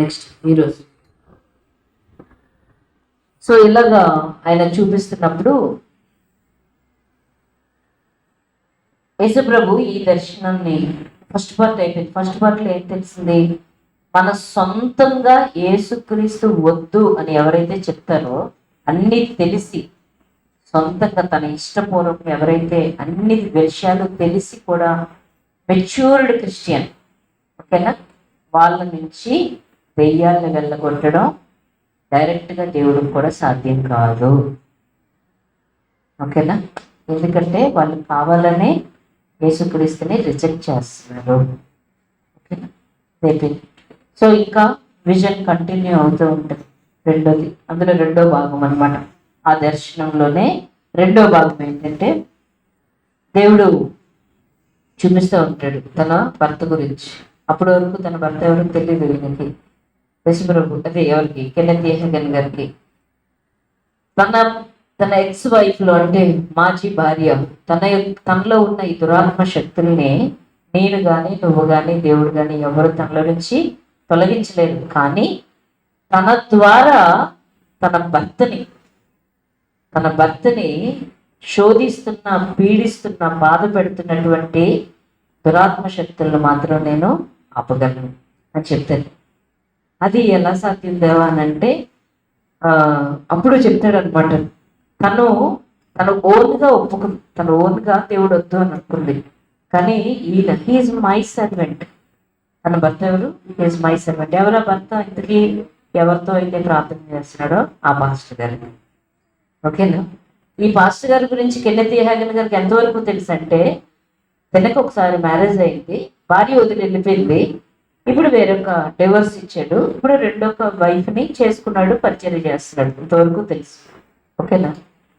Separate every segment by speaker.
Speaker 1: Next ఈరోజు. So ఇలాగా ఆయన చూపిస్తున్నప్పుడు యేసుప్రభు ఈ దర్శనాన్ని ఫస్ట్ పార్ట్ అయిపోయింది. ఫస్ట్ పార్ట్లో ఏం తెలిసింది? మన సొంతంగా యేసుక్రీస్తు వద్దు అని ఎవరైతే చెప్తారో, అన్నీ తెలిసి సొంతంగా తన ఇష్టపూర్వకం ఎవరైతే అన్ని విషయాలు తెలిసి కూడా మెచ్యూర్డ్ క్రిస్టియన్, ఓకేనా, వాళ్ళ నుంచి దెయ్యాలను వెళ్ళగొట్టడం డైరెక్ట్గా దేవుడికి కూడా సాధ్యం కాదు. ఓకేనా, ఎందుకంటే వాళ్ళు కావాలనే యేసుక్రీస్తుని రిజెక్ట్ చేస్తున్నారు. ఓకేనా, అయిపోయింది. సో ఇంకా విజన్ కంటిన్యూ అవుతూ ఉంటుంది. రెండోది, అందులో రెండో భాగం అనమాట. ఆ దర్శనంలోనే రెండో భాగం ఏంటంటే దేవుడు చూపిస్తూ ఉంటాడు తన భర్త గురించి. అప్పటి వరకు తన భర్త ఎవరికి తెలియదు ఈయనకి, యేసుప్రభు అదే ఎవరికి, కెన్నెత్ హేగన్ గారికి. తన తన ఎక్స్ వైఫ్లో అంటే మాజీ భార్య తనలో ఉన్న ఈ దురాత్మ శక్తుల్ని నేను కానీ నువ్వు కానీ దేవుడు కానీ ఎవరు తనలో నుంచి తొలగించలేరు. కానీ తన ద్వారా తన భర్తని శోధిస్తున్న, పీడిస్తున్న, బాధ పెడుతున్నటువంటి దురాత్మ శక్తులను మాత్రం నేను ఆపగలను అని చెప్తాను. అది ఎలా సాధ్యం దేవా అని అంటే అప్పుడు చెప్తాడు అనమాట. తన ఓన్గా తన ఓన్గా దేవుడు వద్దు అని అనుకుంది. కానీ హీఈస్ మై సర్వెంట్. తన భర్త ఎవరు? He is my servant. ఎవరో భర్త ఇంతకీ ఎవరితో అయితే ప్రార్థన చేస్తున్నాడో ఆ పాస్టర్ గారికి. ఓకేనా, ఈ పాస్టర్ గారి గురించి కెన్నెత్ హేగన్ గారికి ఎంతవరకు తెలుసు అంటే, తనకు ఒకసారి మ్యారేజ్ అయింది, భార్య వదిలి వెళ్ళిపోయింది, ఇప్పుడు వేరొక డివోర్స్ ఇచ్చాడు, ఇప్పుడు రెండొక వైఫ్ని చేసుకున్నాడు, పరిచయం చేస్తున్నాడు, ఇంతవరకు తెలుసు. ఓకేనా,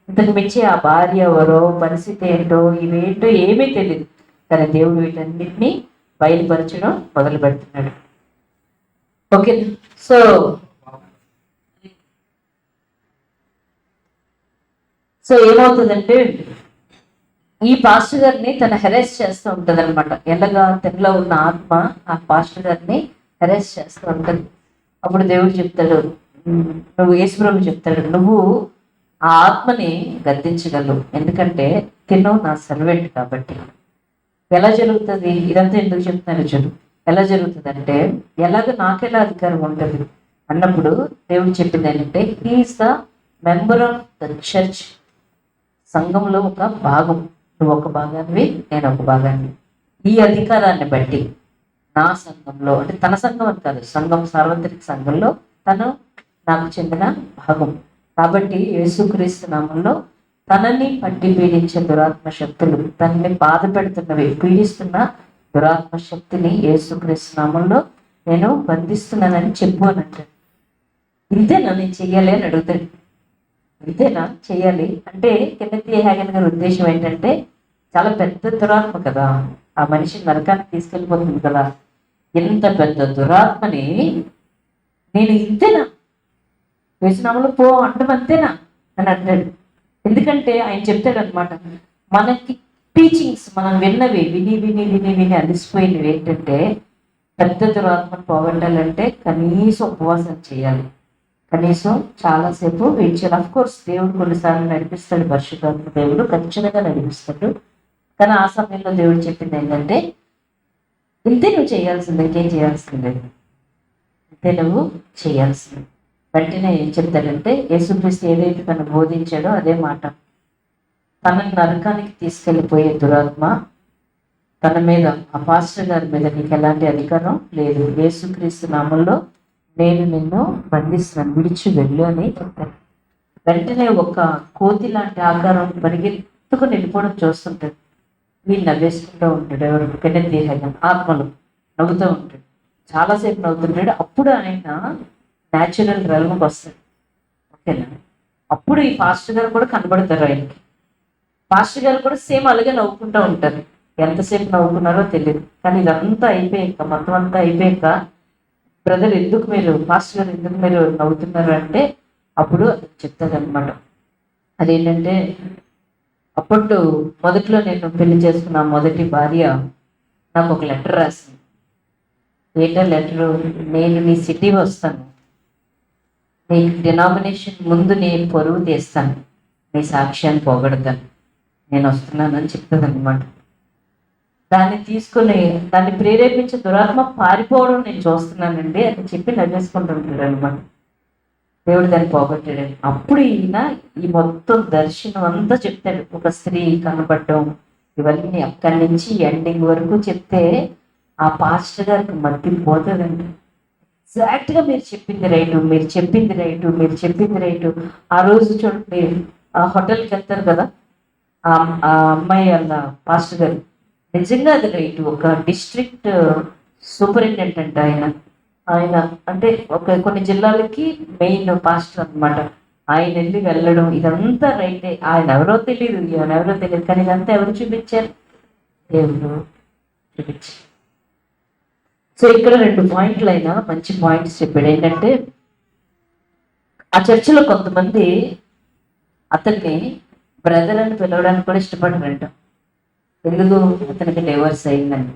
Speaker 1: ఇంతకు మించి ఆ భార్య ఎవరో, పరిస్థితి ఏంటో, ఇవేంటో ఏమీ తెలియదు. కానీ దేవుడు వీటన్నిటినీ బయలుపరచడం మొదలు పెడుతున్నాడు. ఓకే, సో ఏమవుతుందంటే ఈ పాస్టర్ గారిని తన హెరెస్ చేస్తూ ఉంటుంది అనమాట. ఎలాగా తనలో ఉన్న ఆత్మ ఆ పాస్టర్ గారిని హెరెస్ చేస్తూ ఉంటుంది. అప్పుడు దేవుడు చెప్తాడు, యేసుప్రభు చెప్తాడు, నువ్వు ఆ ఆత్మని గద్దించగలవు, ఎందుకంటే తిను నా సర్వెంట్ కాబట్టి. ఎలా జరుగుతుంది ఇదంతా? ఎందుకు చెప్తున్నాను చూడు. ఎలా జరుగుతుంది అంటే, నాకెలా అధికారం ఉంటుంది అన్నప్పుడు దేవుడు చెప్పింది ఏంటంటే, he is the member of the church. సంఘంలో ఒక భాగం, నువ్వు ఒక భాగాన్ని, నేను ఒక భాగాన్ని. ఈ అధికారాన్ని బట్టి నా సంఘంలో, అంటే తన సంఘం అని కాదు, సంఘం సార్వత్రిక సంఘంలో తను నాకు చెందిన భాగం కాబట్టి యేసుక్రీస్తు నామంలో తనని పట్టి పీడించే దురాత్మ శక్తులు, తనని బాధ పెడుతున్నవి, పీడిస్తున్న దురాత్మ శక్తిని యేసుక్రీస్తు నామంలో నేను బంధిస్తున్నానని చెప్పు అని అంటాడు. ఇంతేనా నేను చెయ్యాలి అని అడుగుతాడు. ఇంతేనా చెయ్యాలి అంటే కెన్నెత్ హేగన్ గారి ఉద్దేశం ఏంటంటే, చాలా పెద్ద దురాత్మ కదా, ఆ మనిషిని నరకానికి తీసుకెళ్ళిపోతుంది కదా, ఎంత పెద్ద దురాత్మని నేను ఇంతేనా వేసినామలో పో అంటాం అంతేనా అని అంటాడు. ఎందుకంటే ఆయన చెప్తాడు అనమాట, మనకి టీచింగ్స్ మనం విన్నవి విని విని విని విని అలిసిపోయినవి ఏంటంటే, పెద్ద దురాత్మను పోగొట్టాలంటే కనీసం ఉపవాసం చేయాలి, కనీసం చాలాసేపు వెయిట్ చేయాలి. అఫ్ కోర్స్ దేవుడు కొన్నిసార్లు నడిపిస్తాడు, పరిశుద్ధాత్మ దేవుడు ఖచ్చితంగా నడిపిస్తాడు. కానీ ఆ సమయంలో దేవుడు చెప్పింది ఏంటంటే, ఇంతే నువ్వు చేయాల్సింది, ఇంకేం చేయాల్సిందే, ఇంతే నువ్వు చేయాల్సింది. వెంటనే ఏం చెప్తాడంటే, యేసుక్రీస్తు ఏదైతే తను బోధించాడో అదే మాట. తనని నరకానికి తీసుకెళ్ళిపోయే దురాత్మ తన మీద, ఆ పాస్టర్ గారి మీద నీకు ఎలాంటి అధికారం లేదు, యేసుక్రీస్తు నామంలో నేను నిన్ను బంధిస్తున్నాను, విడిచి వెళ్ళు అని చెప్తాను. వెంటనే ఒక కోతి లాంటి ఆకారం పరిగెత్తుకుని వెళ్ళిపోవడం చూస్తుంటాడు. వీళ్ళు నవ్వేసుకుంటూ ఉంటాడు, ఎవరు? కెన్నెత్ హేగన్ ఆత్మలు నవ్వుతూ ఉంటాడు, చాలాసేపు నవ్వుతుంటాడు. అప్పుడు ఆయన న్యాచురల్ రెల్మ్కి వస్తాడు. ఓకేనా, అప్పుడు ఈ పాస్టర్ గారు కూడా కనబడతారు ఆయనకి. పాస్టర్ గారు కూడా సేమ్ అలాగే నవ్వుకుంటూ ఉంటారు. ఎంతసేపు నవ్వుకున్నారో తెలియదు. కానీ ఇదంతా అయిపోయాక, మొత్తం అంతా అయిపోయాక, బ్రదర్ ఎందుకు మీరు, పాస్టర్ గారు ఎందుకు మీరు నవ్వుతున్నారు అంటే, అప్పుడు చెప్తాడు అనమాట. అదేంటంటే, అప్పుడు మొదట్లో నేను పెళ్లి చేసుకున్న మొదటి భార్య నాకు ఒక లెటర్ రాసింది. ఏంటో లెటరు, నేను నీ సిటీ వస్తాను, నీ డినామినేషన్ ముందు నేను పొరుగు తీస్తాను, నీ సాక్ష్యాన్ని పోగొడతాను, నేను వస్తున్నానని చెప్తుంది అనమాట. దాన్ని తీసుకుని దాన్ని ప్రేరేపించే దురాత్మ పారిపోవడం నేను చూస్తున్నానండి అని చెప్పి నవ్వేసుకుంటుంటాడు అనమాట. దేవుడు దాన్ని పోగొట్టాడు. అప్పుడు ఈయన ఈ మొత్తం దర్శనం అంతా చెప్తాడు. ఒక స్త్రీ కనపడడం, ఇవన్నీ అక్కడి నుంచి ఎండింగ్ వరకు చెప్తే ఆ పాస్టర్ గారికి మర్తిపోతుందండి. ఎగ్జాక్ట్గా మీరు చెప్పింది రైటు, మీరు చెప్పింది రైటు, మీరు చెప్పింది రైటు. ఆ రోజు చూడండి, ఆ హోటల్కి వెళ్తారు కదా ఆ అమ్మాయి వాళ్ళ పాస్టర్ గారు, నిజంగా అది రైటు. ఒక డిస్ట్రిక్ట్ సూపరింటెండెంట్ అంట ఆయన. ఆయన అంటే కొన్ని జిల్లాలకి మెయిన్ పాస్టర్ అనమాట. ఆయన వెళ్ళడం ఇదంతా రైటే. ఆయన ఎవరో తెలియదు, కానీ ఇదంతా ఎవరు చూపించారు? దేవుడు చూపించారు. సో ఇక్కడ 2 పాయింట్లు అయినా మంచి పాయింట్స్ చెప్పాడు. ఏంటంటే ఆ చర్చిలో కొంతమంది అతన్ని బ్రదర్ అని పిలవడానికి కూడా ఇష్టపడరంట. ఎందుకు? అతనికి డైవర్స్ అయిందండి.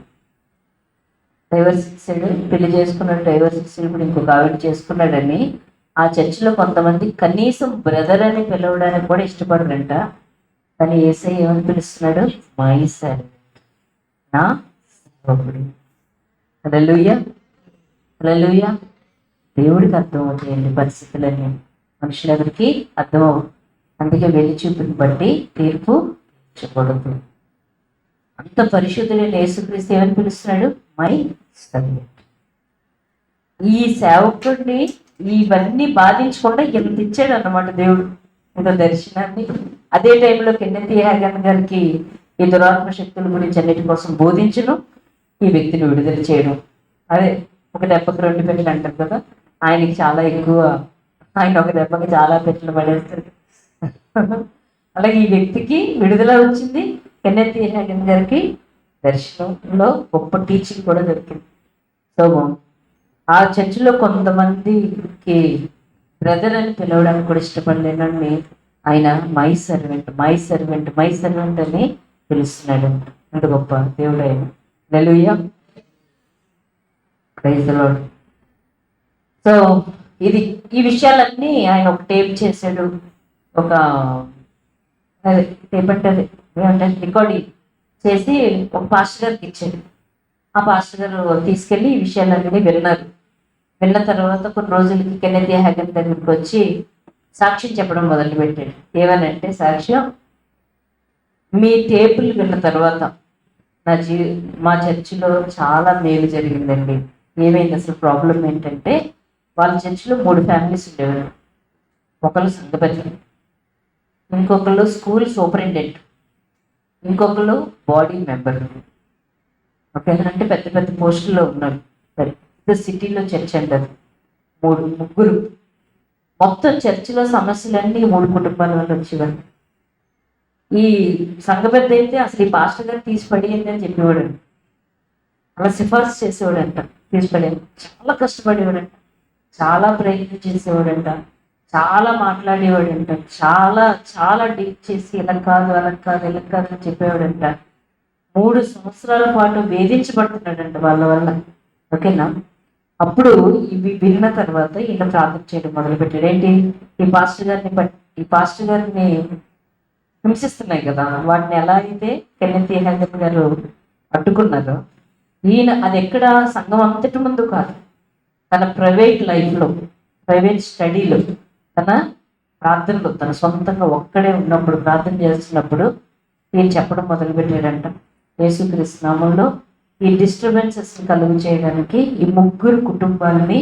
Speaker 1: డైవర్స్ ఇచ్చాడు, పెళ్లి చేసుకున్నాడు, డైవర్స్ ఇచ్చాడు, ఇప్పుడు ఇంకొక ఆవిడ చేసుకున్నాడని ఆ చర్చిలో కొంతమంది కనీసం బ్రదర్ అని పిలవడానికి కూడా ఇష్టపడరంట. కానీ యేసయ్య ఏమని పిలుస్తున్నాడు? మై సర్వెంట్, నా సేవకుడు. హల్లెలూయా, హల్లెలూయా. దేవుడికి అర్థం అవుతాయండి పరిస్థితులన్నీ, మనుషులెవరికి అర్థం అవ్వవు. అందుకే వెళ్ళి చూపుని బట్టి తీర్పు తీర్చకూడదు. అంత పరిశుద్ధుడైన యేసుక్రీస్తు ఏమని పిలుస్తున్నాడు? My servant. ఈ సేవకుడిని ఇవన్నీ బాధించకుండా ఎంత ఇచ్చాడు అన్నమాట దేవుడు, ఇంత దర్శనాన్ని. అదే టైంలో కెన్నెత్ హ్యాగన్ గారికి ఈ దురాత్మ శక్తుల గురించి అన్నిటి కోసం బోధించను, ఈ వ్యక్తిని విడుదల చేయడం. అదే ఒక దెబ్బకి 2 పెట్టలు అంటారు కదా, ఆయనకి చాలా ఎక్కువ, ఆయన ఒక దెబ్బకి చాలా పెట్టలు పడేస్తారు. అలాగే ఈ వ్యక్తికి విడుదల వచ్చింది. కెన్నెత్ హ్యాగన్ గారికి దర్శనంలో గొప్ప టీచింగ్ కూడా దొరికింది. సో ఆ చర్చిలో కొంతమందికి బ్రదర్ అని పిలవడానికి కూడా ఇష్టపడలేనని ఆయన my servant, my servant, my servant అని పిలుస్తున్నాడు. అంత గొప్ప దేవుడు ఆయన. హల్లెలూయా, ప్రైజ్ ది లార్డ్. సో ఈ విషయాలన్నీ ఆయన ఒక టేప్ చేశాడు, ఒక టేప్ అంటే ఏమంటే రికార్డింగ్ చేసి ఒక పాస్టర్ గారికి ఇచ్చాడు. ఆ పాస్టర్ గారు తీసుకెళ్ళి ఈ విషయాలన్నీ విన్నారు. విన్న తర్వాత కొన్ని రోజులకి కెన్నెత్ హ్యాగన్ దగ్గరికి వచ్చి సాక్ష్యం చెప్పడం మొదలుపెట్టాడు. ఏమనంటే, సాక్ష్యం, మీ టేపులు విన్న తర్వాత మా చర్చిలో చాలా మేలు జరిగిందండి. ఏమైంది అసలు? ప్రాబ్లం ఏంటంటే వాళ్ళ చర్చిలో 3 ఫ్యామిలీస్ ఉండేవారు. ఒకళ్ళు సంఘపతి, ఇంకొకళ్ళు స్కూల్ సూపరింటెండెంట్, ఇంకొకళ్ళు బాడీ మెంబర్. ఓకేనా? అంటే పెద్ద పెద్ద పోస్టుల్లో ఉన్నారు. పెద్ద సిటీలో చర్చ్ అంటారు. 3 మొత్తం చర్చిలో సమస్యలన్నీ 3 కుటుంబాల వల్ల వచ్చేవాడు. ఈ సంఘ పెద్ద అయితే అసలు ఈ పాస్టర్ గారు తీసి పడేయండి అని చెప్పేవాడు. అలా సిఫార్సు చేసేవాడంట, తీసి పడేయండి. చాలా కష్టపడేవాడంట, చాలా ప్రయత్నం చేసేవాడంట, చాలా మాట్లాడేవాడంట, చాలా చాలా డీప్ చేసి ఇలా కాదు, అలా కాదు, ఇలా కాదు అని చెప్పేవాడంట. 3 సంవత్సరాల పాటు వేధించబడుతున్నాడంట వాళ్ళ వల్ల. ఓకేనా? అప్పుడు ఇవి విన్న తర్వాత ఈయన ప్రార్థన చేయడం మొదలుపెట్టాడు. ఏంటి? ఈ పాస్టర్ గారిని హింసిస్తున్నాయి కదా, వాటిని ఎలా అయితే కెన్నెత్ హ్యాగన్ గారు అడ్డుకున్నారో, ఈయన అది ఎక్కడ సంఘం అంతటి ముందు కాదు, తన ప్రైవేట్ లైఫ్లో, ప్రైవేట్ స్టడీలో, తన ప్రార్థనలో, తన సొంతంగా ఒక్కడే ఉన్నప్పుడు ప్రార్థన చేస్తున్నప్పుడు ఈయన చెప్పడం మొదలుపెట్టాడంట. యేసుక్రీస్తు నామంలో ఈ డిస్టర్బెన్సెస్ కలుగు చేయడానికి ఈ 3 కుటుంబాలని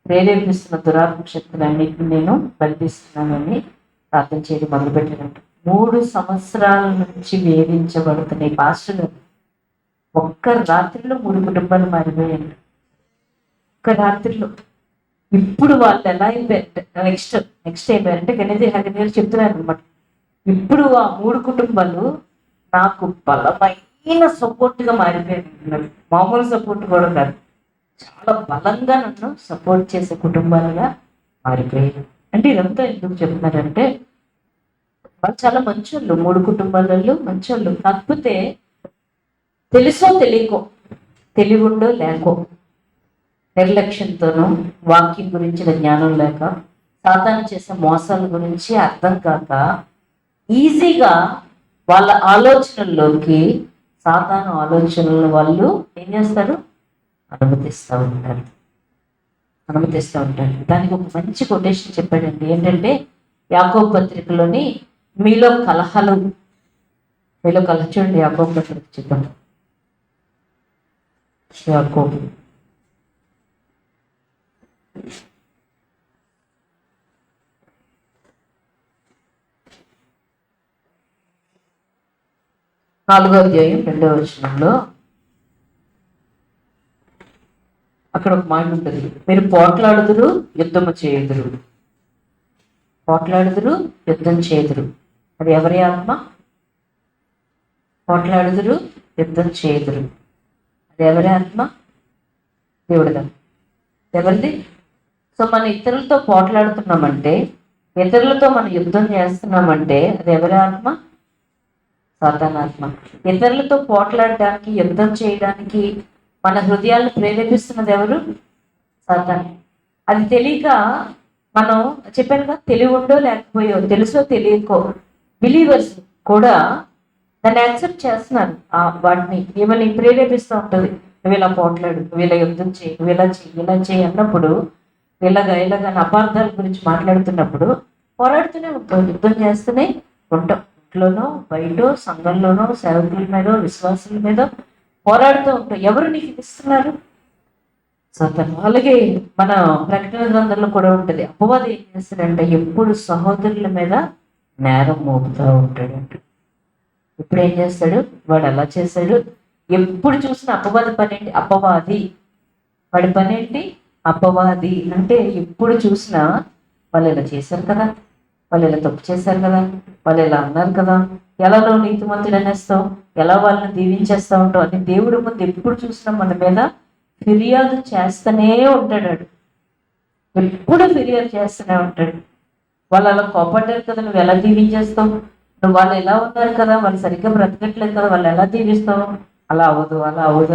Speaker 1: ప్రేరేపిస్తున్న దురాత్మ శక్తులన్నింటినీ నేను బంధిస్తున్నానని ప్రార్థన చేయడం మొదలుపెట్టాడంట. 3 సంవత్సరాల నుంచి వేధించబడుతున్న ఈ పాస్టర్ గారు ఒక్క రాత్రిలో 3 కుటుంబాలు మారిపోయాయి. ఒక్క రాత్రిలో. ఇప్పుడు వాళ్ళు ఎలా అయిపోయారు? నెక్స్ట్ అయిపోయారంటే కెన్నెత్ హ్యాగన్ గారు చెప్తున్నారు అనమాట. ఇప్పుడు ఆ 3 కుటుంబాలు నాకు బలమైన సపోర్ట్గా మారిపోయారు. మామూలు సపోర్ట్ కూడా కాదు, చాలా బలంగా నన్ను సపోర్ట్ చేసే కుటుంబాలుగా మారిపోయారు. అంటే ఇదంతా ఎందుకు చెప్తున్నారంటే, వాళ్ళు చాలా మంచోళ్ళు, 3 కుటుంబాలలో మంచోళ్ళు. కాకపోతే తెలుసో తెలియకో, తెలివుండో లేకో, నిర్లక్ష్యంతోనూ, వాక్యం గురించిన జ్ఞానం లేక, సాతాను చేసే మోసాల గురించి అర్థం కాక ఈజీగా వాళ్ళ ఆలోచనల్లోకి సాతాను ఆలోచనలు వాళ్ళు ఏం చేస్తారు? అనుమతిస్తూ ఉంటారు. దానికి ఒక మంచి కొటేషన్ చెప్పాడండి. ఏంటంటే యాకోబు పత్రికలోని మీలో కలహం చూడండి. యాకోబు పత్రిక చూద్దాం. యాకోబు 4వ అధ్యాయం 2వ వచనంలో అక్కడ ఒక మాట ఉంటుంది. మీరు పోట్లాడుదురు, యుద్ధం చేయుదురు. అది ఎవరి ఆత్మ? పోట్లాడుదురు, యుద్ధం చేయుదురు. అది ఎవరి ఆత్మ? దేవుడిదా? ఎవరిది? సో మన ఇతరులతో పోట్లాడుతున్నామంటే, ఇతరులతో మనం యుద్ధం చేస్తున్నామంటే అది ఎవరి ఆత్మ? సాతానాత్మ. ఇతరులతో పోట్లాడడానికి, యుద్ధం చేయడానికి మన హృదయాలను ప్రేరేపిస్తున్నది ఎవరు? సాతాను. అది తెలియక మనం చెప్పానుగా, తెలివి ఉండో లేకపోయో, తెలుసో తెలియకో బిలీవర్స్ కూడా దాన్ని యాక్సెప్ట్ చేస్తున్నారు. వాటిని ఏమని ప్రేరేపిస్తూ ఉంటుంది. నువ్వు ఇలా పోట్లాడు, నువ్వు ఇలా యుద్ధం చేయి, నువ్వు ఇలా చేయి అన్నప్పుడు, ఇలాగా అపార్థాల గురించి మాట్లాడుతున్నప్పుడు పోరాడుతూనే ఉంటాం, యుద్ధం చేస్తూనే ఉంటాం. ఇంట్లోనో, బయటో, సంఘంలోనో, సేవకుల మీద, విశ్వాసుల మీద పోరాడుతూ ఉంటాం. ఎవరు నీకు ఇస్తున్నారు? సాతాను. అలాగే మన ప్రకటన గ్రంథంలో కూడా ఉంటుంది. అపవాది ఏం చేస్తాడంటే ఎప్పుడు సహోదరుల మీద నేరం మోపుతూ ఉంటాడంట. ఇప్పుడు ఏం చేస్తాడు? వాడు అలా చేశాడు. ఎప్పుడు చూసిన అపవాది పని ఏంటి? వాడి పని ఏంటి? అపవాది. అంటే ఎప్పుడు చూసినా వాళ్ళు ఇలా చేశారు కదా, వాళ్ళు ఇలా తప్పు చేశారు కదా, వాళ్ళు ఇలా అన్నారు కదా, ఎలా నువ్వు నీతిమంతుడు అనేస్తావు, ఎలా వాళ్ళని దీవించేస్తూ ఉంటావు అని దేవుడి ముందు ఎప్పుడు చూసినా మన మీద ఫిర్యాదు చేస్తూనే ఉంటాడు. ఎప్పుడు ఫిర్యాదు చేస్తూనే ఉంటాడు. వాళ్ళు అలా కోపడ్డారు కదా, నువ్వు ఎలా దీవించేస్తావు, నువ్వు వాళ్ళు ఎలా ఉన్నారు కదా, వాళ్ళు సరిగ్గా బ్రతకట్లేదు కదా, వాళ్ళు ఎలా దీవిస్తావు, అలా అవ్వదు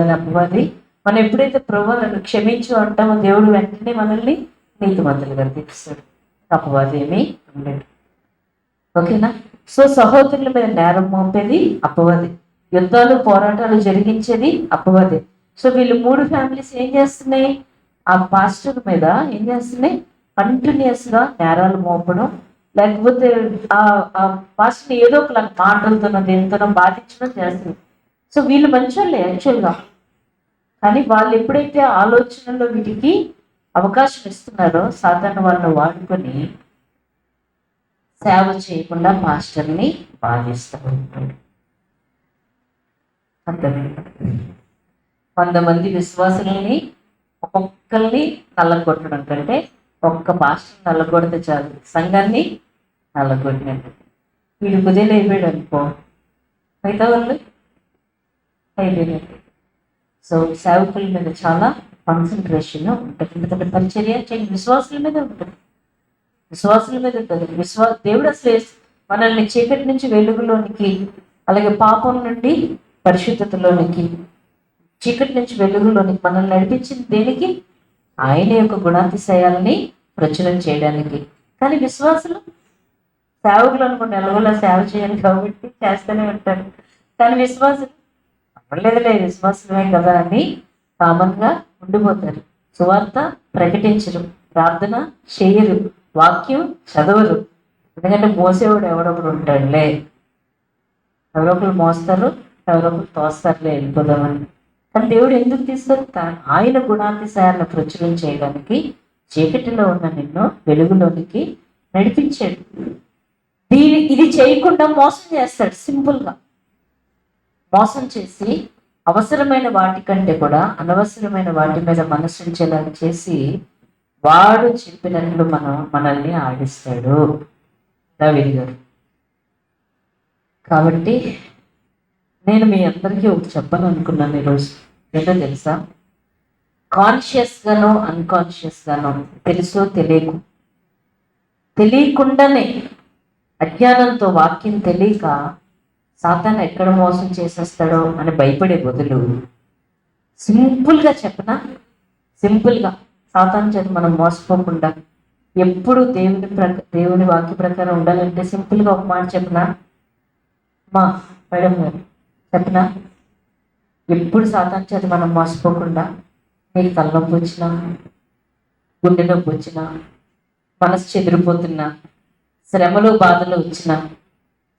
Speaker 1: అని అపవాది. మనం ఎప్పుడైతే ప్రభు నన్ను క్షమించు అంటామో దేవుడు వెంటనే మనల్ని నీతిమంతులుగా తీరుస్తాడు. అపవాది ఏమీ ఉండదు. ఓకేనా? సో సహోదరుల మీద నేరం మోపేది అపవాది, యుద్ధాలు పోరాటాలు జరిగించేది అపవాది. సో వీళ్ళు 3 ఫ్యామిలీస్ ఏం చేస్తున్నాయి? ఆ పాస్టర్ మీద ఏం చేస్తున్నాయి? కంటిన్యూస్ గా నేరాలు మోపడం, లేకపోతే ఆ పాస్టర్ని ఏదో ఒక మాటలతోనో దేనితోనో బాధించడం చేస్తుంది. సో వీళ్ళు మంచోళ్ళే యాక్చువల్గా, కానీ వాళ్ళు ఎప్పుడైతే ఆలోచనలో వీటికి అవకాశం ఇస్తున్నారో సాధారణ వాళ్ళని వాడుకొని సేవ చేయకుండా పాస్టర్ని బాధిస్తూ ఉంటాడు. అర్థమైంది? 100 మంది విశ్వాసులని ఒక్కొక్కరిని నల్లగొట్టడం కంటే ఒక్క పాస్టర్ నల్లగొడితే చాలు, సంఘాన్ని నల్లగొట్టినట్టు. వీడు కుదేలు అయిపోయాడు అనుకో, మిగతా వాళ్ళు అయిపోయినట్టు. సో సేవకుల మీద చాలా కాన్సన్ట్రేషన్ ఉంటుంది. ఎందుకంటే పరిచర్య విశ్వాసుల మీద ఉంటుంది. దేవుడు అసలు మనల్ని చీకటి నుంచి వెలుగులోనికి, అలాగే పాపం నుండి పరిశుద్ధతలోనికి, చీకటి నుంచి వెలుగులోనికి మనల్ని నడిపించింది దేనికి? ఆయన యొక్క గుణాతిశయాలని ప్రచురం చేయడానికి. కానీ విశ్వాసులు సేవకులు అనుకుని ఎలాగోలా సేవ చేయాలి కాబట్టి చేస్తూనే ఉంటారు. కానీ విశ్వాసులు అవ్వలేదులే, విశ్వాసమే కదా అని కామన్గా ఉండిపోతారు. సువార్త ప్రకటించరు, ప్రార్థన చేయరు, వాక్యం చదవరు. ఎందుకంటే మోసేవాడు ఎవరొకరు ఉంటాడులే, ఎవరొకరు మోస్తారు, ఎవరొకరు తోస్తారులే వెళ్ళిపోదామని. కానీ దేవుడు ఎందుకు తీస్తారు? ఆయన గుణాతిశయాలను ప్రచురం చేయడానికి చీకటిలో ఉన్న నిన్ను వెలుగులోనికి నడిపించాడు. ఇది చేయకుండా మోసం చేస్తాడు. సింపుల్గా మోసం చేసి అవసరమైన వాటి కంటే కూడా అనవసరమైన వాటి మీద మనసుంచేలా చేసి వాడు చెప్పినట్లు మనల్ని ఆడిస్తాడు దావీదు గారు. కాబట్టి నేను మీ అందరికీ ఒకటి చెప్పాలనుకున్నాను ఈరోజు. ఏంటో తెలుసా? కాన్షియస్గానో అన్కాన్షియస్గానో, తెలుసో తెలియకుండానే అజ్ఞానంతో, వాక్యం తెలియక సాతాను ఎక్కడ మోసం చేసేస్తాడో అని భయపడే బదులు సింపుల్గా చెప్పనా, సింపుల్గా సాతాను చేత మనం మోసపోకుండా ఎప్పుడు దేవుని వాక్య ప్రకారం ఉండాలంటే సింపుల్గా ఒక మాట చెప్పనా మా మేడం గారు చెప్పనా? ఎప్పుడు సాతాను చేత మనం మోసపోకుండా నీకు తలనొప్పి వచ్చినా, గుండె నొప్పి వచ్చినా, మనసు చెదిరిపోతున్నా, శ్రమలు బాధలు వచ్చినా,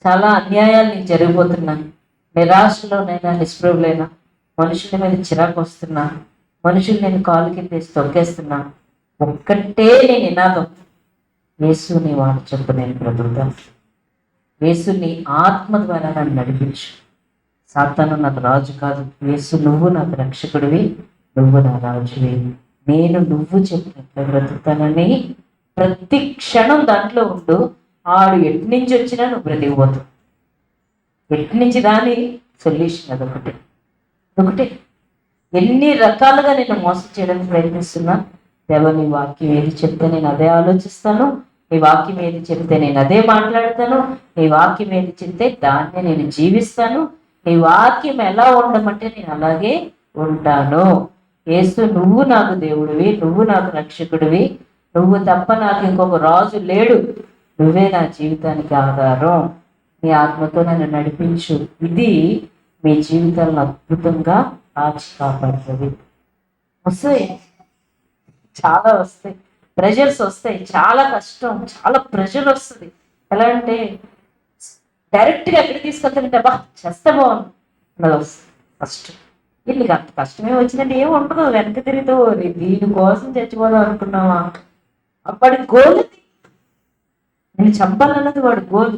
Speaker 1: చాలా అన్యాయాలు నీకు జరిగిపోతున్నా, నిరాశలోనైనా నిస్పృహలైనా, మనుషుల మీద చిరాకు వస్తున్నా, మనుషులు నేను కాలు కిందేసి తొక్కేస్తున్నా, ఒక్కటే నీ నినాదం, యేసు నీ వాడు చెప్పు నేను బ్రతుకుతాను. యేసు నీ ఆత్మ ద్వారా నన్ను నడిపించు. సాతాను నాకు రాజు కాదు, యేసు నువ్వు నాకు రక్షకుడివి, నువ్వు నా రాజువి, నేను నువ్వు చెప్పినట్లు బ్రతుకుతానని ప్రతి క్షణం దాంట్లో ఉండు. ఆడు ఎటు నుంచి వచ్చినా నువ్వు బ్రతికిపోతావు. ఎటు నుంచి దాని సొల్యూషన్ అదొకటే. ఎన్ని రకాలుగా నేను మోసం చేయడానికి ప్రయత్నిస్తున్నా, దేవ నీ వాక్యం ఏది చెప్తే నేను అదే ఆలోచిస్తాను, నీ వాక్యం ఏది చెప్తే నేను అదే మాట్లాడతాను, నీ వాక్యం ఏది చెప్తే దాన్నే నేను జీవిస్తాను, నీ వాక్యం ఎలా ఉండమంటే నేను అలాగే ఉంటాను. యేసు నువ్వు నాకు దేవుడివి, నువ్వు నాకు రక్షకుడివి, నువ్వు తప్ప నాకు ఇంకొక రాజు లేడు, నువ్వే నా జీవితానికి ఆధారం, నీ ఆత్మతో నన్ను నడిపించు. ఇది మీ జీవితాలను అద్భుతంగా కాచి కాపాడుతుంది. వస్తాయి, చాలా వస్తాయి, ప్రెషర్స్ వస్తాయి, చాలా కష్టం, చాలా ప్రెషర్ వస్తుంది. ఎలా అంటే డైరెక్ట్గా ఎక్కడ తీసుకెళ్తానంటే బా చేస్తే బాగుంది అన్నది వస్తుంది ఫస్ట్. వీళ్ళకి అంత కష్టమే వచ్చిందంటే ఏమి ఉండదు, వెనక తిరిగితే దీనికోసం చచ్చిపోదాం అనుకున్నావా, వాడి గోల్ నేను చంపాలన్నది వాడి గోల్.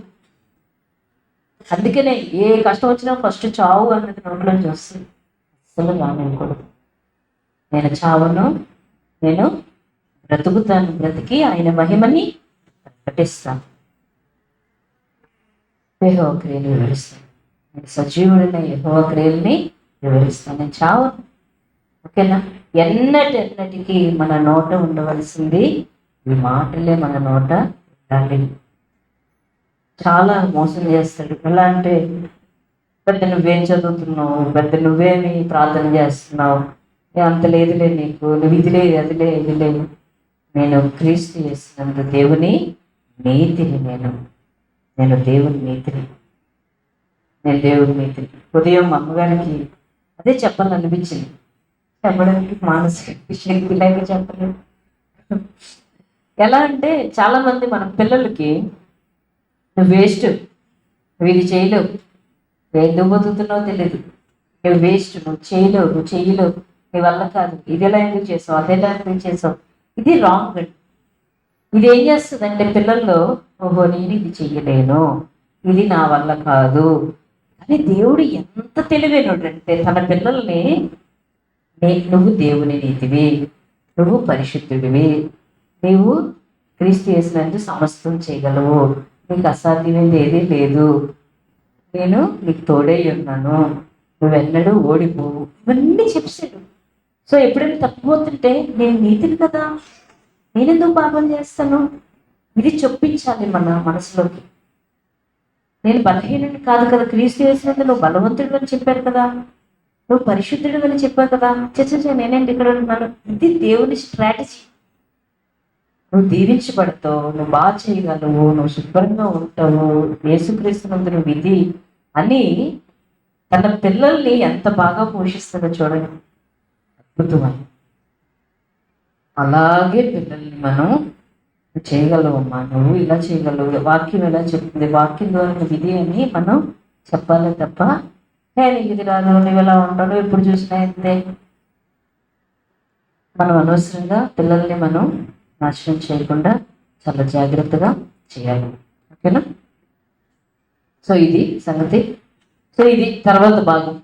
Speaker 1: అందుకనే ఏ కష్టం వచ్చినా ఫస్ట్ చావు అన్నది నోట్లోంచి వస్తుంది. అసలు రానివ్వకూడదు. నేను చావును, నేను బ్రతుకుతాను, బ్రతికి ఆయన మహిమని ప్రకటిస్తాను, యెహోవా క్రియలు వివరిస్తాను, నేను సజీవుడిన యెహోవా క్రియల్ని వివరిస్తాను. నేను చావను. ఓకేనా? ఎన్నటికి మన నోట ఉండవలసింది ఈ మాటలే మన నోట ఉండాలి. చాలా మోసం చేస్తాడు. ఎలా అంటే పెద్ద నువ్వేం చదువుతున్నావు, పెద్ద నువ్వేమి ప్రార్థన చేస్తున్నావు, అంత లేదులే నీకు, నువ్వు ఇది లేదు అది లేదు ఇది లేదు. నేను క్రీస్తు చేస్తున్నంత దేవుని నీతిని, నేను దేవుని నీతిని, నేను దేవుని నీతిని. ఉదయం అమ్మగారికి అదే చెప్పాలనిపించింది, చెప్పడానికి మానసిక శక్తి లేక చెప్పలేదు. ఎలా అంటే చాలా మంది మన పిల్లలకి నువ్వు వేస్ట్, నువ్వు ఇది చేయలేవు, నువ్వు ఎందుకు బతుకుతున్నావో తెలియదు, నువ్వు వేస్ట్, నువ్వు చేయలేవు, నీ వల్ల కాదు, ఇది ఎలా ఎందుకు చేసావు, అదెలా ఎందుకు చేసావు, ఇది రాంగ్. ఇది ఏం చేస్తుంది అంటే పిల్లల్లో ఓహో నేను ఇది చెయ్యలేను, ఇది నా వల్ల కాదు అని. దేవుడు ఎంత తెలివైనడు అంటే తన పిల్లల్ని నువ్వు దేవుని నీతివి, నువ్వు పరిశుద్ధుడివి, నీవు క్రీస్తు యేసునందు సమస్తం చేయగలవు, నీకు అసాధ్యమైనది ఏదీ లేదు, నేను నీకు తోడై ఉన్నాను, నువ్వెన్నడూ ఓడిపోవు, ఇవన్నీ చెప్పాడు. సో ఎప్పుడైనా తప్పిపోతుంటే నేను నీతిని కదా, నేనెందుకు పాపం చేస్తాను, ఇది చొప్పించాలి మన మనసులోకి. నేను బలహీనుని కాదు కదా, క్రీస్తు యేసునందు నువ్వు బలవంతుడు అని చెప్పారు కదా, నువ్వు పరిశుద్ధుడు అని చెప్పావు కదా, నేనేంటి ఇక్కడ ఉన్నాను. ఇది దేవుని స్ట్రాటజీ. నువ్వు దీవించబడతావు, నువ్వు బాగా చేయగలవు, నువ్వు శుభ్రంగా ఉంటావు, యేసుక్రీస్తునందు నువ్వు ఇది అని తన పిల్లల్ని ఎంత బాగా పోషిస్తుందో చూడండి, అద్భుతమని. అలాగే పిల్లల్ని మనం చేయగలవమ్మా, నువ్వు ఇలా చేయగలవు, వాక్యం ఎలా చెప్తుంది, వాక్యం ద్వారా నువ్వు ఇది అని మనం చెప్పాలి తప్ప నీకు ఇది రాదు, నువ్వు ఎలా ఉంటావు, ఎప్పుడు చూసినా అంతే. మనం అనవసరంగా పిల్లల్ని మనం నాశనం చేయకుండా చాలా జాగ్రత్తగా చేయాలి. ఓకేనా? సో ఇది సంగతి. సో ఇది తర్వాత భాగం.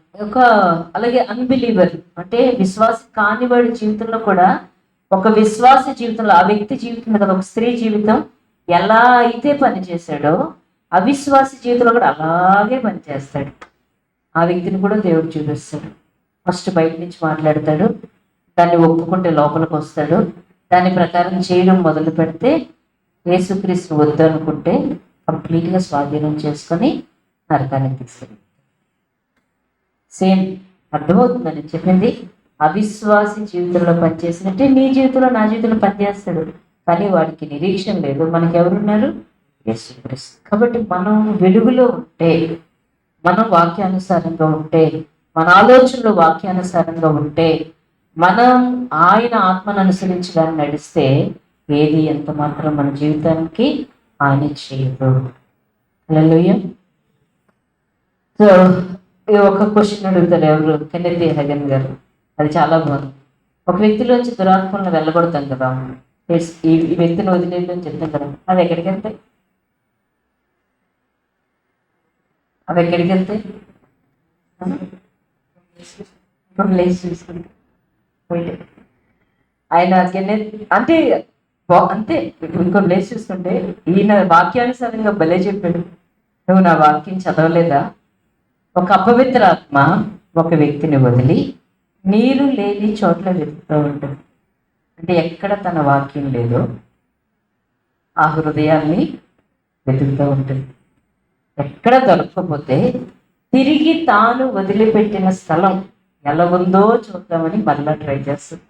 Speaker 1: అలాగే అన్బిలీవర్ అంటే విశ్వాసం కానివాడి జీవితంలో కూడా, ఒక విశ్వాస జీవితంలో ఆ వ్యక్తి జీవితం కదా, ఒక స్త్రీ జీవితం ఎలా అయితే పనిచేశాడో అవిశ్వాస జీవితంలో కూడా అలాగే పనిచేస్తాడు. ఆ వ్యక్తిని కూడా దేవుడు చూపిస్తాడు. ఫస్ట్ బయట నుంచి మాట్లాడతాడు, దాన్ని ఒప్పుకుంటే లోపలికి వస్తాడు, దాని ప్రకారం చేయడం మొదలు పెడితే యేసుక్రీస్తు వద్దు అనుకుంటే కంప్లీట్గా స్వాధీనం చేసుకొని నరకానికి తీసుకెళ్ళి. సేమ్ అర్థమవుతుందని చెప్పింది. అవిశ్వాసి జీవితంలో పనిచేసినట్టే నీ జీవితంలో నా జీవితంలో పనిచేస్తాడు. కానీ వాడికి నిరీక్షణ లేదు. మనకి ఎవరున్నారు? యేసుక్రీస్తు. కాబట్టి మనం వెలుగులో ఉంటే, మనం వాక్యానుసారంగా ఉంటే, మన ఆలోచనలు వాక్యానుసారంగా ఉంటే, మనం ఆయన ఆత్మను అనుసరించి దాన్ని నడిస్తే ఏది ఎంత మాత్రం మన జీవితానికి ఆయన చేయదు. హల్లెలూయా. సో ఈ ఒక క్వశ్చన్ అడుగుతారు ఎవరు? కెన్నెత్ హగన్ గారు. అది చాలా బాగుంది. ఒక వ్యక్తిలోంచి దురాత్మలను వెళ్ళగొడతాం కదా, ఈ వ్యక్తిని వదిలేయని చెప్తాం కదా, అవి ఎక్కడికి వెళ్తాయి? అవి ఎక్కడికి వెళ్తాయి? లేచి చూసుకుంటే ఆయన అంటే అంతే. ఇంకో లేచి చూసుకుంటే ఈయన వాక్యానుసారంగా భలే చెప్పాడు. నువ్వు నా వాక్యం చదవలేదా? ఒక అపవిత్ర ఆత్మ ఒక వ్యక్తిని వదిలి నీరు లేని చోట్ల వెతుకుతూ ఉంటుంది. అంటే ఎక్కడ తన వాక్యం లేదో ఆ హృదయాన్ని వెతుకుతూ ఉంటుంది. ఎక్కడ దొరకకపోతే తిరిగి తాను వదిలిపెట్టిన స్థలం ఎలా ఉందో చూద్దామని మళ్ళా ట్రై చేస్తుంది.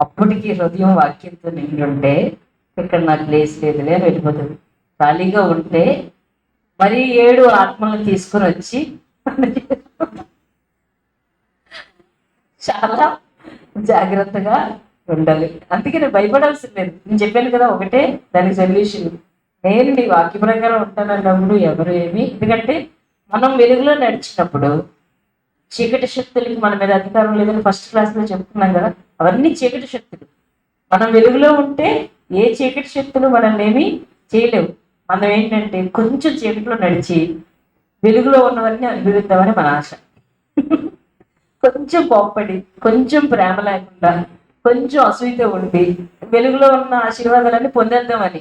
Speaker 1: అప్పటికి హృదయం వాక్యంతో నిండి ఉంటే ఇక్కడ నాకు ప్లేస్ లేదులే అని వెళ్ళిపోతుంది. ఖాళీగా ఉంటే మరి 7 ఆత్మలను తీసుకొని వచ్చి చాలా జాగ్రత్తగా ఉండాలి. అందుకే నేను భయపడాల్సింది లేదు. నేను చెప్పాను కదా, ఒకటే దానికి సొల్యూషన్. నేను నీ వాక్య ప్రకారం ఉంటానన్నప్పుడు ఎవరు ఏమి. ఎందుకంటే మనం వెలుగులో నడిచినప్పుడు చీకటి శక్తులకి మన మీద అధికారం లేదని ఫస్ట్ క్లాస్లో చెప్తున్నాం కదా, అవన్నీ చీకటి శక్తులు. మనం వెలుగులో ఉంటే ఏ చీకటి శక్తులు మనల్ని ఏమీ చేయలేవు. మనం ఏంటంటే కొంచెం చీకటిలో నడిచి వెలుగులో ఉన్నవన్నీ అనుభవిద్దామని మన ఆశ. కొంచెం కోప్పడి, కొంచెం ప్రేమ లేకుండా, కొంచెం అసూయతో ఉండి వెలుగులో ఉన్న ఆశీర్వాదాలన్నీ పొందేద్దామని.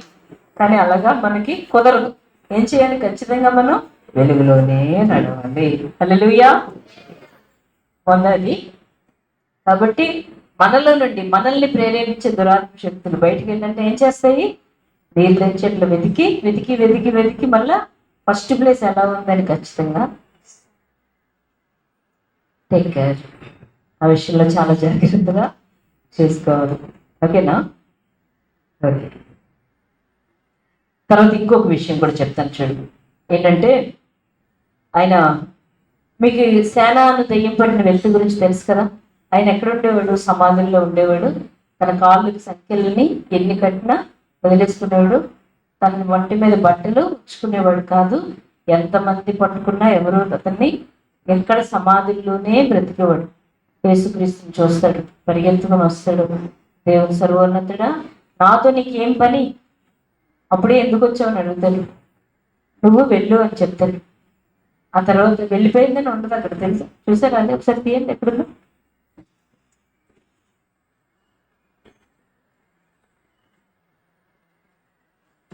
Speaker 1: కానీ అలాగా మనకి కుదరదు. ఏం చేయాలి? ఖచ్చితంగా మనం వెలుగులోనే నడవాలి. హల్లెలూయా. పొందాలి. కాబట్టి మనలో నుండి మనల్ని ప్రేరేపించే దురాత్మ శక్తులు బయటికి ఏంటంటే ఏం చేస్తాయి? నీళ్ళ చెట్లు వెతికి వెతికి వెతికి వెతికి మళ్ళా ఫస్ట్ ప్లేస్ ఎలా ఉందని ఖచ్చితంగా టేక్ కేర్. ఆ విషయంలో చాలా జాగ్రత్తగా చేసుకోవాలి. ఓకేనా? ఓకే. తర్వాత ఇంకొక విషయం కూడా చెప్తాను చూడు. ఏంటంటే ఆయన మీకు సేనాను దెయ్యం పడిన వ్యక్తి గురించి తెలుసు కదా. ఆయన ఎక్కడ ఉండేవాడు? సమాధుల్లో ఉండేవాడు. తన కాళ్ళకి సంఖ్యలని ఎన్ని కట్టినా వదిలేసుకునేవాడు. తన వంటి మీద బట్టలు ఉంచుకునేవాడు కాదు. ఎంతమంది పట్టుకున్నా ఎవరు అతన్ని ఎక్కడ సమాధుల్లోనే బ్రతికేవాడు. యేసుక్రీస్తుని చూస్తాడు, పరిగెత్తుకొని వస్తాడు. దేవుని సర్వోన్నతుడా, నాతో నీకేం పని? అప్పుడే ఎందుకు వచ్చావు అని అడుగుతాడు. నువ్వు వెళ్ళు అని చెప్తాడు. ఆ తర్వాత వెళ్ళిపోయిందని ఉండదు అక్కడ, తెలుసు. చూసారా? అది ఒకసారి తీయండి. ఎక్కడుందో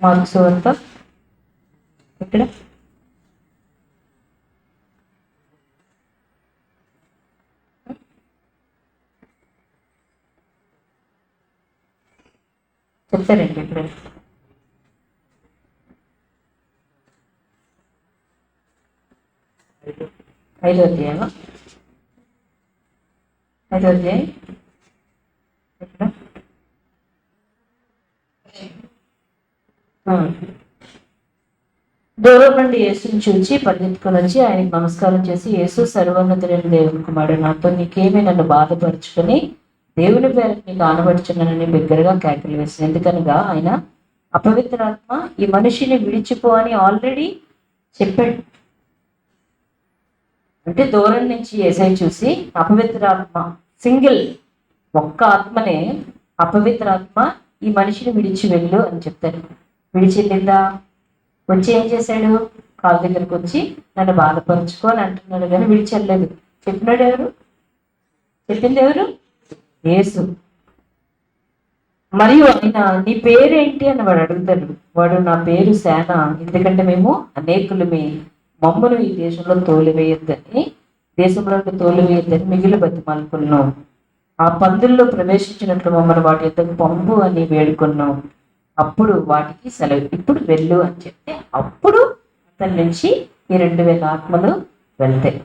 Speaker 1: మార్క్స్ అంతా ఇక్కడ చెప్తారండి. ఇక్కడ 5వ అధ్యాయం. 5వ అధ్యాయం ఇక్కడ దూరం నుండి యేసుని చూచి పరిగెత్తుకొని వచ్చి ఆయనకు నమస్కారం చేసి, యేసు సర్వోన్నతుడైన దేవుని కుమారుడు, నాతో నీకేమీ నన్ను బాధపరుచుకొని దేవుని పేరు నీకు ఆనబడుచున్నానని బిగ్గరగా కేకలు వేసింది. ఎందుకనగా ఆయన అపవిత్రాత్మ ఈ మనిషిని విడిచిపో అని ఆల్రెడీ చెప్పాడు. అంటే దూరం నుంచి యేసై చూసి అపవిత్రాత్మ, సింగిల్ ఒక్క ఆత్మనే, అపవిత్రాత్మ ఈ మనిషిని విడిచి వెళ్ళు అని చెప్తారు. విడిచి వెళ్ళిందా? వచ్చి ఏం చేశాడు? కాళ్ళ దగ్గరకు వచ్చి నన్ను బాధపరుచుకో అని అంటున్నాడు, కానీ విడిచెళ్ళలేదు. చెప్పినాడు ఎవరు? చెప్పింది ఎవరు? యేసు. మరియు ఆయన నీ పేరేంటి అని వాడు అడుగుతాడు. వాడు, నా పేరు సేన, ఎందుకంటే మేము అనేకులమే, మమ్మను ఈ దేశంలో తోలివేయొద్దని, దేశంలో తోలివేయొద్దని మిగిలిన బతిమాలుకున్నాం. ఆ పందుల్లో ప్రవేశించినట్లు మమ్మల్ని వాటి యొద్దకు పంపు అని వేడుకున్నాం. అప్పుడు వాటికి సెలవు, ఇప్పుడు వెళ్ళు అని చెప్తే అప్పుడు అతని నుంచి ఈ 2000 ఆత్మలు వెళ్తాయి.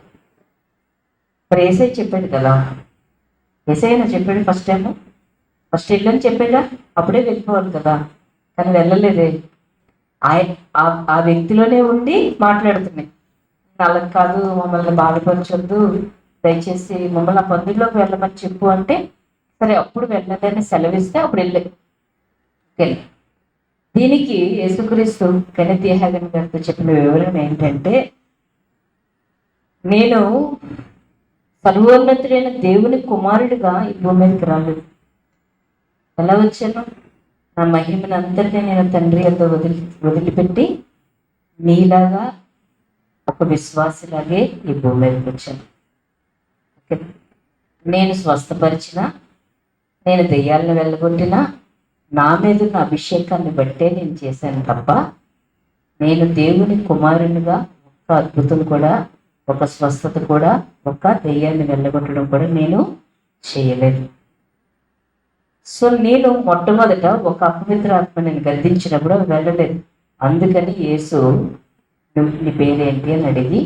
Speaker 1: మరి యేసయ్య చెప్పాడు కదా, యేసయ్య చెప్పాడు ఫస్ట్ వెళ్ళని చెప్పాడా, అప్పుడే వెళ్ళిపోవాలి కదా, కానీ వెళ్ళలేదే. ఆయన ఆ వ్యక్తిలోనే ఉండి మాట్లాడుతున్నాయి, అలా కాదు, మమ్మల్ని బాధపరచొద్దు, దయచేసి మమ్మల్ని ఆ పందుల్లోకి వెళ్ళమని చెప్పు అంటే, సరే అప్పుడు వెళ్ళదని సెలవిస్తే అప్పుడు వెళ్ళి. దీనికి యేసుక్రీస్తు కెనెత్ ఏ హాగన్ గారితో చెప్పిన వివరణ ఏంటంటే, నేను సర్వోన్నతుడైన దేవుని కుమారుడిగా ఈ భూమి మీదకి రాలేదు. ఎలా వచ్చాను? నా మహిమను అంతటినీ నేను తండ్రి అంతా వదిలిపెట్టి నీలాగా ఒక విశ్వాసలాగే ఈ భూమి మీదకి వచ్చాను. నేను స్వస్థపరిచిన, నేను దెయ్యాలను వెళ్ళగొట్టిన, నా మీద ఉన్న అభిషేకాన్ని బట్టే నేను చేశాను తప్ప, నేను దేవుని కుమారునిగా ఒక్క అద్భుతం కూడా, ఒక స్వస్థత కూడా, ఒక దెయ్యాన్ని వెళ్ళగొట్టడం కూడా నేను చేయలేదు. సో నేను మొట్టమొదట ఒక అపవిత్ర ఆత్మ నేను గద్దించినప్పుడు అవి వెళ్ళలేదు. అందుకని యేసు నీ పేరేంటి అని అడిగి,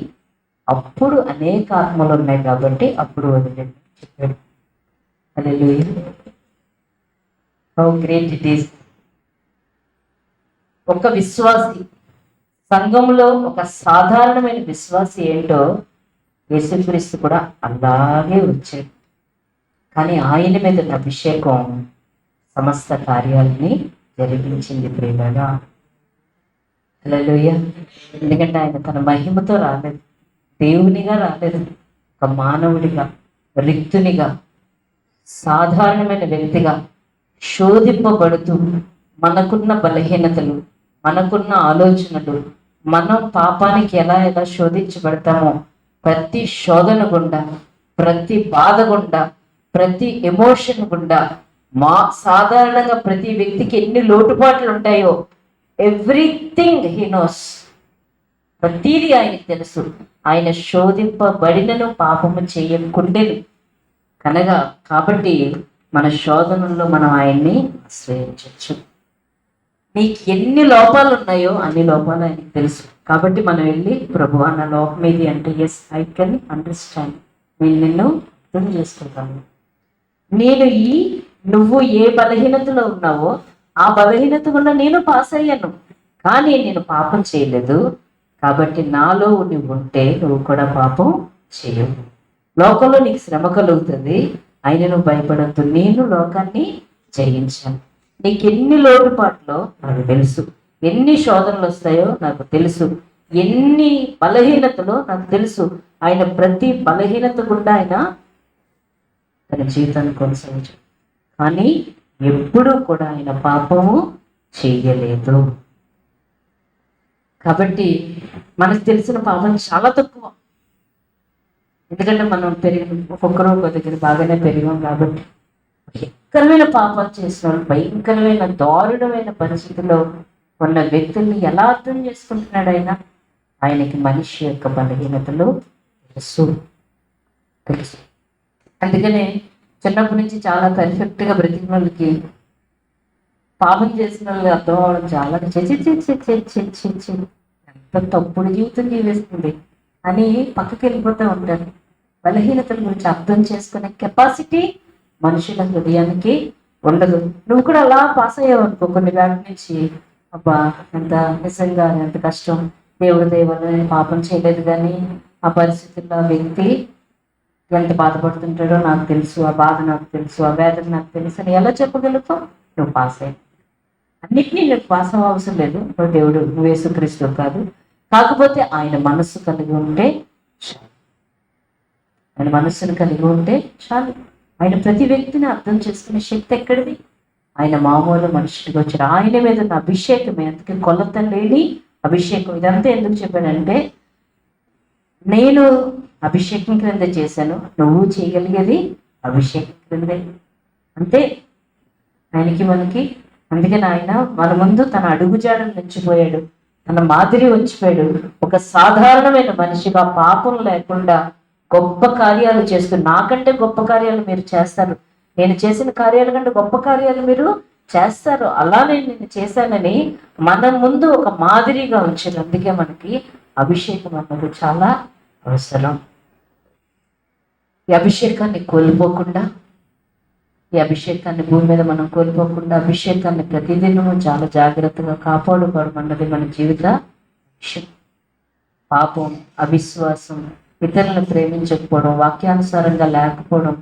Speaker 1: అప్పుడు అనేక ఆత్మలు ఉన్నాయి కాబట్టి అప్పుడు వదిలేదు చెప్పాడు. Hallelujah. How great it is. ఒక విశ్వాసి, సంఘంలో ఒక సాధారణమైన విశ్వాసి ఏంటో యేసుక్రీస్తు కూడా అలాగే వచ్చాడు. కానీ ఆయన మీద ఉన్న అభిషేకం సమస్త కార్యాలని జరిగించింది ప్రియులారా. హల్లెలూయా. ఎందుకంటే ఆయన తన మహిమతో రాలేదు, దేవునిగా రాలేదు, ఒక మానవుడిగా, రిక్తునిగా, సాధారణమైన వ్యక్తిగా శోధింపబడుతూ, మనకున్న బలహీనతలు, మనకున్న ఆలోచనలు, మనం పాపానికి ఎలా ఎలా శోధించబడతామో ప్రతి శోధన గుండా, ప్రతి బాధ గుండా, ప్రతి ఎమోషన్ గుండా, సాధారణంగా ప్రతి వ్యక్తికి ఎన్ని లోటుపాట్లు ఉంటాయో ఎవ్రీథింగ్ హీ నోస్. ప్రతిదీ ఆయనకు తెలుసు. ఆయన శోధింపబడినను పాపము చేయకుండేది కనగా, కాబట్టి మన శోధనల్లో మనం ఆయన్ని ఆశ్రయించవచ్చు. నీకు ఎన్ని లోపాలు ఉన్నాయో అన్ని లోపాలు ఆయనకు తెలుసు. కాబట్టి మనం వెళ్ళి, ప్రభువా నా లోపం ఏది అంటే, ఎస్ ఐ కెన్ అండర్స్టాండ్, నేను నిన్ను అర్థం చేసుకుంటాను. నేను నువ్వు ఏ బలహీనతలో ఉన్నావో ఆ బలహీనత వల్ల నేను పాస్ అయ్యాను, కానీ నేను పాపం చేయలేదు. కాబట్టి నాలో నువ్వు ఉంటే నువ్వు కూడా పాపం చేయవు. లోకంలో నీకు శ్రమ కలుగుతుంది, ఆయన నువ్వు భయపడద్దు, నేను లోకాన్ని జయించాను. నీకు ఎన్ని లోటుపాట్లో నాకు తెలుసు, ఎన్ని శోధనలు వస్తాయో నాకు తెలుసు, ఎన్ని బలహీనతలో నాకు తెలుసు. ఆయన ప్రతి బలహీనత గుండా ఆయన తన జీవితాన్ని కొనసాగించాడు, కానీ ఎప్పుడూ కూడా ఆయన పాపము చేయలేదు. కాబట్టి మనకు తెలిసిన పాపం చాలా తక్కువ. ఎందుకంటే మనం ఒక్కొక్కరు ఒక దగ్గర బాగానే పెరిగాం కాబట్టి. భయంకరమైన పాపాలు చేసిన వాళ్ళు, భయంకరమైన దారుణమైన పరిస్థితిలో ఉన్న వ్యక్తుల్ని ఎలా అర్థం చేసుకుంటున్నాడు ఆయన? ఆయనకి మనిషి యొక్క బలహీనతలు తెలుసు. అందుకనే చిన్నప్పటి నుంచి చాలా పర్ఫెక్ట్గా బ్రతికిన వాళ్ళకి పాపం చేసిన వాళ్ళు అర్థం అవడం చాలా ఎంత తప్పుడు జీవితం జీవిస్తుంది అని పక్కకి వెళ్ళిపోతూ ఉంటారు. బలహీనతల గురించి అర్థం చేసుకునే కెపాసిటీ మనుషుల హృదయానికి ఉండదు. నువ్వు కూడా అలా పాస్ అయ్యావు అనుకో కొన్ని బ్యాక్ నుంచి, అబ్బా ఎంత నిజంగా ఎంత కష్టం, దేవుడి దేవుని పాపం చేయలేదు, కానీ ఆ పరిస్థితుల్లో వ్యక్తి ఎంత బాధపడుతుంటాడో నాకు తెలుసు, ఆ బాధ నాకు తెలుసు, ఆ వేదన నాకు తెలుసు అని ఎలా చెప్పగలుగుతావు? నువ్వు పాస్ అయ్యావు. అన్నిటినీ నువ్వు పాస్ అవ్వ అవసరం లేదు. నువ్వు దేవుడు, నువ్వు యేసుక్రీస్తు కాదు. కాకపోతే ఆయన మనస్సు కలిగి ఉంటే చాలు. ఆయన మనస్సును కలిగి ఉంటే చాలు. ఆయన ప్రతి వ్యక్తిని అర్థం చేసుకునే శక్తి ఎక్కడిది? ఆయన మామూలు మనుషుడికి వచ్చాడు. ఆయన మీద ఉన్న అభిషేకమే, అందుకే కొలత లేని అభిషేకం. ఇదంతా ఎందుకు చెప్పానంటే, నేను అభిషేకం క్రింద చేశాను, నువ్వు చేయగలిగేది అభిషేకం క్రిందే. అంతే ఆయనకి మనకి. అందుకని ఆయన మన ముందు తన అడుగుజాడను ఉంచిపోయాడు, తన మాదిరి ఉంచిపోయాడు. ఒక సాధారణమైన మనిషిగా పాపం లేకుండా గొప్ప కార్యాలు చేస్తూ, నాకంటే గొప్ప కార్యాలు మీరు చేస్తారు, నేను చేసిన కార్యాల కంటే గొప్ప కార్యాలు మీరు చేస్తారు, అలానే నేను చేశానని మన ముందు ఒక మాదిరిగా ఉంచాడు. అందుకే మనకి అభిషేకం అన్నది చాలా అవసరం. ఈ అభిషేకాన్ని కోల్పోకుండా ఈ అభిషేకాన్ని భూమి మీద మనం కోల్పోకుండా అభిషేకాన్ని ప్రతిదినము చాలా జాగ్రత్తగా కాపాడుకోవడం అన్నది మన జీవిత విషయం. పాపం, అవిశ్వాసం, ఇతరులను ప్రేమించకపోవడం, వాక్యానుసారంగా లేకపోవడం,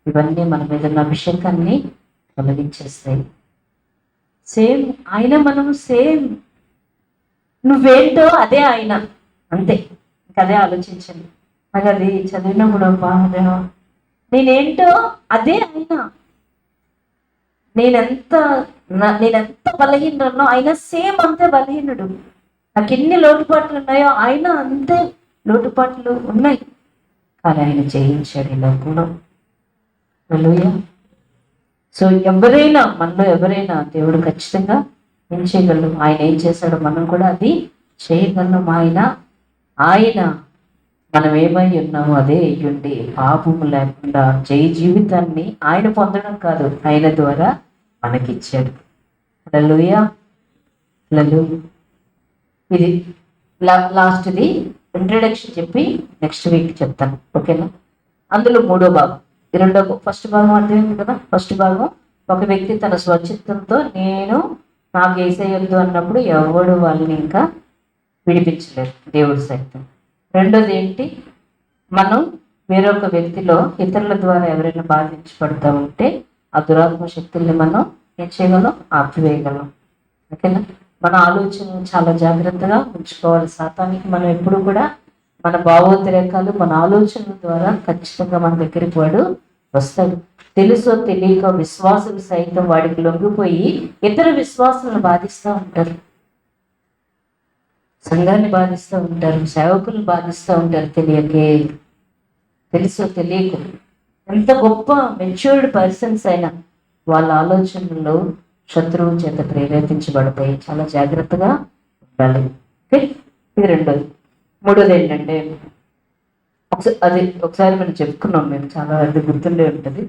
Speaker 1: ఇవన్నీ మన మీద ఉన్న అభిషేకాన్ని తొలగించేస్తాయి. సేమ్ ఆయన, మనం సేమ్, నువ్వేంటో అదే ఆయన, అంతే. అదే ఆలోచించండి. నాకు అది చదివినప్పుడు బాగా, నేనేంటో అదే ఆయన, నేనెంత బలహీనుడునో ఆయన సేమ్ అంతే బలహీనుడు. నాకు ఎన్ని లోటుపాట్లు ఉన్నాయో ఆయన అంతే లోటుపాట్లు ఉన్నాయి, కానీ ఆయన జయించాడు ఇలా కూడా. హల్లెలూయా. సో మనలో ఎవరైనా దేవుడు ఖచ్చితంగా ఏం చేయగలరు, ఆయన ఏం చేశాడో మనం కూడా అది చేయగలం. ఆయన మనం ఏమై ఉన్నామో అదే అయ్యుండి పాపము లేకుండా జయ జీవితాన్ని ఆయన పొందడం కాదు, ఆయన ద్వారా మనకిచ్చాడు. హల్లెలూయా. హల్లెలూయా. ఇది లాస్ట్ది ఇంట్రడక్షన్ చెప్పి నెక్స్ట్ వీక్ చెప్తాను, ఓకేనా? అందులో 3వ భాగం, ఫస్ట్ భాగం అర్థమైంది కదా. ఫస్ట్ భాగం, ఒక వ్యక్తి తన స్వచ్ఛత్వంతో నాకు యేసయ్యొద్దు అన్నప్పుడు ఎవడు వాళ్ళని ఇంకా విడిపించలేదు, దేవుడు సైతం. రెండోది ఏంటి, మనం వేరొక వ్యక్తిలో ఇతరుల ద్వారా ఎవరైనా బాధించబడతా ఉంటే ఆ దురాత్మ శక్తుల్ని మనం ఏం చేయగలం, ఆపివేయగలం, ఓకేనా? మన ఆలోచన చాలా జాగ్రత్తగా ఉంచుకోవాలి. సాతానికి మనం ఎప్పుడు కూడా మన భావోద్రేకాలు, మన ఆలోచనల ద్వారా ఖచ్చితంగా మన దగ్గరికి వాడు వస్తాడు. తెలుసో తెలియక విశ్వాసులు సైతం వాడికి లొంగిపోయి ఇతర విశ్వాసులను బాధిస్తూ ఉంటారు, సంఘాన్ని బాధిస్తూ ఉంటారు, సేవకులను బాధిస్తూ ఉంటారు. తెలుసో తెలియక ఎంత గొప్ప మెచ్యూర్డ్ పర్సన్స్ అయినా వాళ్ళ ఆలోచనలు శత్రువు చేత ప్రేరేపించబడతాయి. చాలా జాగ్రత్తగా ఉండాలి, ఓకే? ఇది రెండోది. మూడోది ఏంటంటే, అది ఒకసారి మనం చెప్పుకున్నాం, మేము చాలా అది గుర్తుండే ఉంటుంది.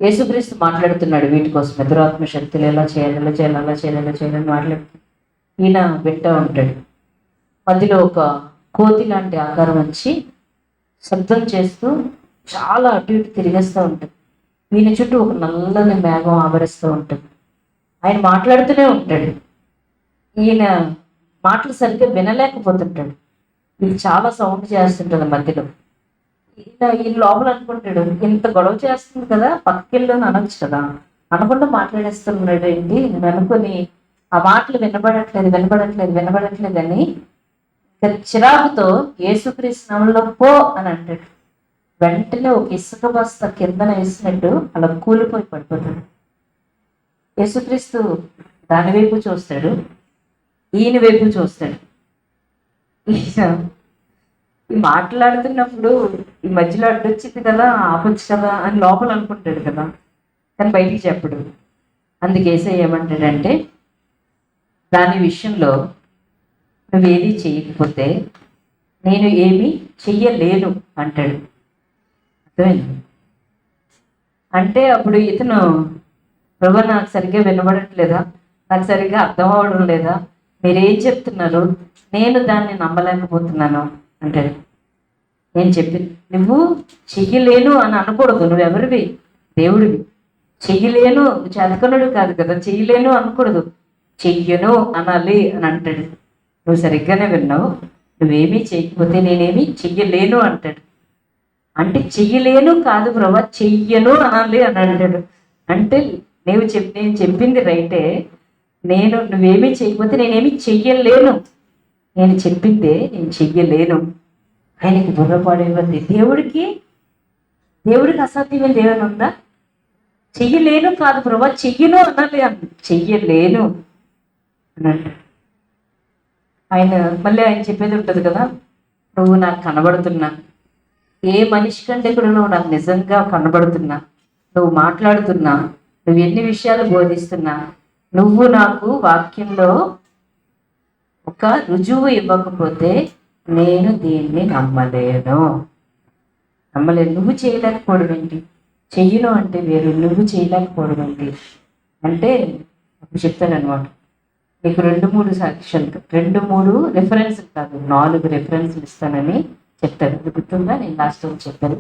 Speaker 1: యేసుక్రీస్తు మాట్లాడుతున్నాడు వీటి కోసం, దురాత్మ శక్తులు ఎలా చేయాలి, ఎలా చేయాలి, అలా చేయాలి, ఎలా చేయాలని మాట్లాడుతున్నాడు. ఈయన వింటూ ఉంటాడు. మధ్యలో ఒక కోతి లాంటి ఆకారం వచ్చి శబ్దం చేస్తూ చాలా అటు ఇటు తిరిగేస్తూ ఉంటుంది. ఈయన చుట్టూ ఒక నల్లని మేఘం ఆవరిస్తూ ఉంటుంది. ఆయన మాట్లాడుతూనే ఉంటాడు, ఈయన మాటలు సరిగ్గా వినలేకపోతుంటాడు. ఇది చాలా సౌండ్ చేస్తుంటుంది మధ్యలో. ఈయన లోపల అనుకుంటాడు, ఇంత గొడవ చేస్తుంది కదా, పక్కకెళ్ళు అనొచ్చు కదా, అనకుండా మాట్లాడేస్తున్నాడు ఏంటి నేను అనుకుని, ఆ మాటలు వినబడట్లేదు అని చిరాకుతో యేసుక్రీస్తు నామములో పో అని అంటాడు. వెంటనే ఒక ఇసుక బస్తా కిందన వేసినట్టు అలా కూలిపోయి పడిపోతాడు. యేసుక్రీస్తు దాని వైపు చూస్తాడు, ఈయన వైపు చూస్తాడు. ఈ మాట్లాడుతున్నప్పుడు ఈ మధ్యలో అడ్డొచ్చింది కదా, ఆపొచ్చు కదా అని లోపల అనుకుంటాడు కదా, కానీ బయటికి చెప్పడు. అందుకేసే ఏమంటాడంటే, దాని విషయంలో నువ్వేది చేయకపోతే నేను ఏమీ చెయ్యలేను అంటాడు. అర్థమైంది? అంటే అప్పుడు ఇతను, ప్రభు నాకు సరిగ్గా వినబడట్లేదా, నాకు సరిగ్గా అర్థం అవ్వడం లేదా, మీరేం చెప్తున్నారు, నేను దాన్ని నమ్మలేకపోతున్నాను అంటాడు. నేను నువ్వు చెయ్యలేను అని అనకూడదు, నువ్వెవరివి, దేవుడివి. చెయ్యలేను, చేతకనుడు కాదు కదా, చెయ్యలేను అనకూడదు, చెయ్యను అనాలి అని అంటాడు. నువ్వు సరిగ్గానే విన్నావు, నువ్వేమీ చేయకపోతే నేనేమి చెయ్యలేను అంటాడు. అంటే చెయ్యలేను కాదు ప్రభా, చెయ్యను అనాలి అని అంటాడు. అంటే నేను చెప్పింది రైటే, నువ్వేమీ చేయకపోతే నేనేమి చెయ్యలేను, నేను చెప్పిందే నేను చెయ్యలేను. ఆయనకి బుర్రపాడేవంది. దేవుడికి అసాధ్యమైన దేవుని ఉందా? చెయ్యలేను కాదు ప్రభా, చెయ్యను అనాలి, చెయ్యలేను అన్నట్టు. ఆయన చెప్పేది ఉంటుంది కదా, నువ్వు నాకు కనబడుతున్నా, ఏ మనిషి కంటే కూడా నువ్వు నాకు నిజంగా కనబడుతున్నా, నువ్వు మాట్లాడుతున్నా, నువ్వు ఎన్ని విషయాలు బోధిస్తున్నా, నువ్వు నాకు వాక్యంలో ఒక రుజువు ఇవ్వకపోతే నేను దీన్ని నమ్మలేను. నువ్వు చేయలేకపోవడం ఏంటి, చెయ్యను అంటే వేరు, నువ్వు చేయలేకపోవడం ఏంటి అంటే అప్పుడు చెప్తాను అనమాట. నీకు 2-3 సాక్ష్యాలు, 2-3 రెఫరెన్స్లు కాదు, 4 రెఫరెన్స్లు ఇస్తానని చెప్తాను. అది గుర్తుందా? నేను లాస్ట్ టైం చెప్పాను,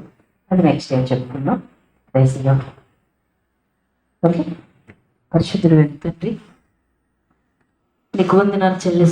Speaker 1: అది నెక్స్ట్ టైం చెప్పుకున్నాం. రైస్గా ఓకే, పరిశుద్ధుడు తండ్రి నీకు వందనాలు చెల్లిస్తున్నాను.